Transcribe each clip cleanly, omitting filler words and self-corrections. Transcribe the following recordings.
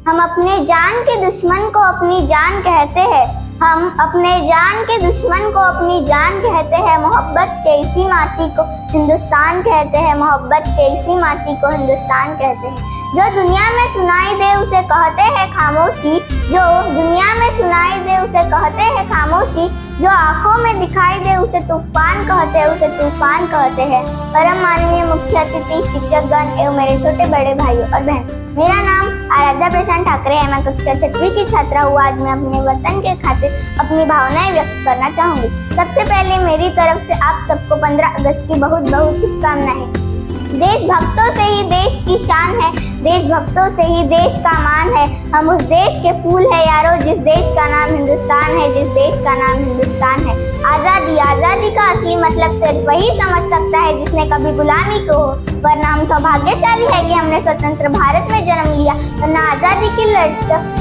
हम अपने जान के दुश्मन को अपनी जान कहते हैं। हम अपने जान के दुश्मन को अपनी जान कहते हैं। मोहब्बत के इसी माटी को हिंदुस्तान कहते हैं। मोहब्बत के इसी माटी को हिंदुस्तान कहते हैं। जो दुनिया में सुनाई दे उसे कहते हैं खामोशी। जो दुनिया में सुनाई दे उसे कहते हैं खामोशी। जो आंखों में दिखाई दे उसे तूफान कहते हैं। उसे तूफान कहते हैं। परम माननीय मुख्य अतिथि, शिक्षकगण एवं मेरे छोटे बड़े भाइयों और बहन, मेरा नाम आराध्या प्रशांत ठाकरे है। मैं कक्षा 6वीं की छात्रा हूँ। आज मैं अपने वतन के खातिर अपनी भावनाएं व्यक्त करना चाहूंगी। सबसे पहले मेरी तरफ से आप सबको 15 अगस्त की बहुत बहुत शुभकामनाएं। देशभक्तों से ही देश की शान है। देशभक्तों से ही देश का मान है। हम उस देश के फूल है यारो, जिस देश का नाम हिंदुस्तान है। जिस देश का नाम हिंदुस्तान है। आजादी, आजादी का असली मतलब सिर्फ वही समझ सकता है जिसने कभी गुलामी को हो, वरना हम सौभाग्यशाली है कि हमने स्वतंत्र भारत में जन्म लिया। वरना आजादी की लड़ाई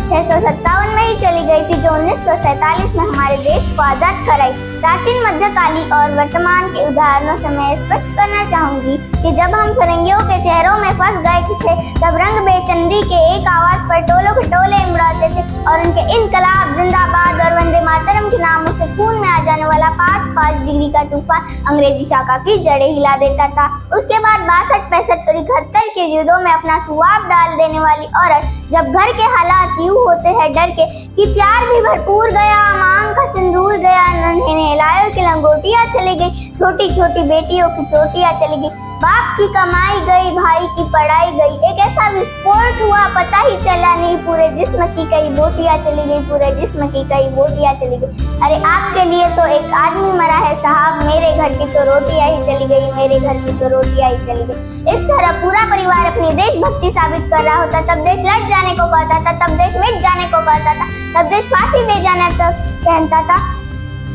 657 में ही चली गई थी, जो 1947 में हमारे देश को आजाद कराई। प्राचीन, मध्यकालीन और वर्तमान के उदाहरणों से मैं स्पष्ट करना चाहूंगी कि जब हम फिरंगियों के चेहरों में फंस गए थे, तब रंग बेचंदी के एक आवाज पर टोलों के टोले उड़ाते थे और उनके इनकलाब, जिंदाबाद और वंदे मातरम के नामों से खून में आ जाने वाला 5-5 डिग्री का तूफान अंग्रेजी शाखा की जड़ें हिला देता था। उसके बाद 62, 65 और 71 के युद्धों में अपना सुआब डाल देने वाली औरत, जब घर के हालात यूं होते हैं डर के कि प्यार भी भरपूर गया, मांग का सिंदूर गया, नन्हे नहलायों की लंगोटियां चली गई, छोटी छोटी बेटियों की चोटियां चली गई, बाप की कमाई गई, भाई की पढ़ाई गई, एक ऐसा विस्फोट हुआ पता ही चला नहीं, पूरे जिस्म की कई बोटियां चली गई, पूरे जिस्म की कई बोटियां चली गई। अरे आपके लिए तो एक आदमी मरा है साहब, मेरे घर की तो रोटियां ही चली गई, मेरे घर की तो रोटियां ही चली गई। इस तरह पूरा परिवार अपनी देशभक्ति साबित कर रहा होता। तब देश लट जाने को कहता था, तब देश मिट जाने को कहता था, तब देश फांसी दे जाने तक कहता था।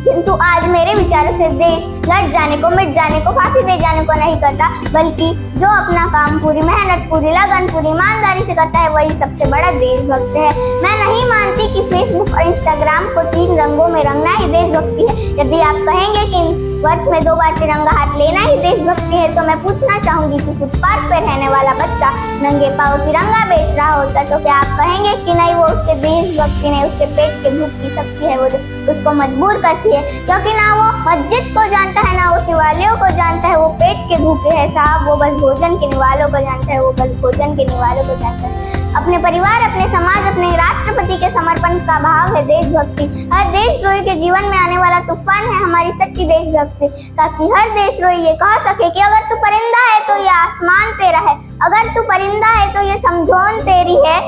किंतु आज मेरे विचारों से देश लट जाने को, मिट जाने को, फांसी दे जाने को नहीं करता, बल्कि जो अपना काम पूरी मेहनत, पूरी लगन, पूरी ईमानदारी से करता है, वही सबसे बड़ा देशभक्त है। मैं नहीं मानती कि फेसबुक और इंस्टाग्राम को 3 रंगों में रंगना ही देशभक्ति है। यदि आप कहेंगे कि वर्ष में 2 बार तिरंगा हाथ लेना ही देशभक्ति है, तो मैं पूछना चाहूंगी कि फुटपाथ पर रहने वाला बच्चा नंगे पांव तिरंगा बेच रहा होता तो क्या आप कहेंगे कि नहीं, वो उसके देशभक्ति नहीं, उसके पेट के भूख की शक्ति है वो जो उसको मजबूर करती है। क्योंकि ना वो मस्जिद को जानता है, ना वो शिवालयों को जानता है, वो पेट के भूखे है साहब, वो बस भोजन के निवालों को जानता है, वो बस भोजन के निवालों को जानता है। अपने परिवार, अपने समाज, अपने राष्ट्रपति के समर्पण का भाव है देशभक्ति। हर देशद्रोही के जीवन में आने वाला तूफान है हमारी सच्ची देशभक्ति, ताकि हर देशद्रोही ये कह सके कि अगर तू परिंदा है तो ये आसमान तेरा है, अगर तू परिंदा है तो ये समझौन तेरी है,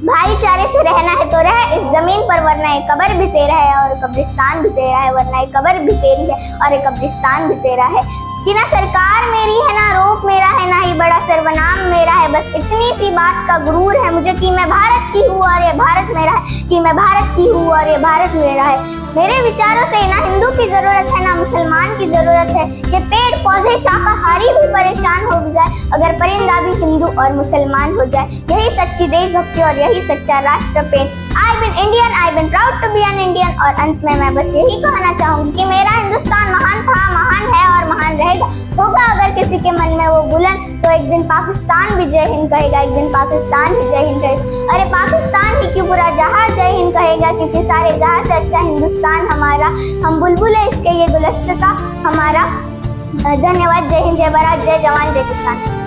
भाईचारे से रहना है तो रह इस जमीन पर, वरना एक कब्र भी तेरा है और कब्रिस्तान भी तेरा है, वरना एक कब्र भी तेरी है और एक कब्रिस्तान भी तेरा है। कि ना सरकार मेरी है, ना रोप मेरा है, ना ही बड़ा सर्वनाम मेरा है, बस इतनी सी बात का गुरूर है मुझे कि मैं भारत की हूँ और ये भारत मेरा है, कि मैं भारत की हूँ और ये भारत मेरा है। मेरे विचारों से ना हिंदू की जरूरत है, ना मुसलमान की जरूरत है। ये पेड़ पौधे शाकाहारी भी परेशान हो जाए अगर परिंदा भी हिंदू और मुसलमान हो जाए। यही सच्ची देशभक्ति और यही सच्चा राष्ट्र प्रेम। I been Indian, I been proud to be an Indian. और अंत में मैं बस यही कहना चाहूंगी कि मेरा हिंदुस्तान महान था, महान है और महान रहेगा। होगा अगर किसी के मन में वो बुलंद, तो एक दिन पाकिस्तान भी जय हिंद कहेगा, एक दिन पाकिस्तान भी जय हिंद कहेगा। अरे पाकिस्तान ही क्यों, पूरा जहां जय हिंद कहेगा, क्योंकि सारे जहां से अच्छा हिंदुस्तान हमारा। हम बुलबुल है इसके, ये गुलस्ता हमारा। धन्यवाद। जय हिंद, जय भारत, जय जवान, जय किसान।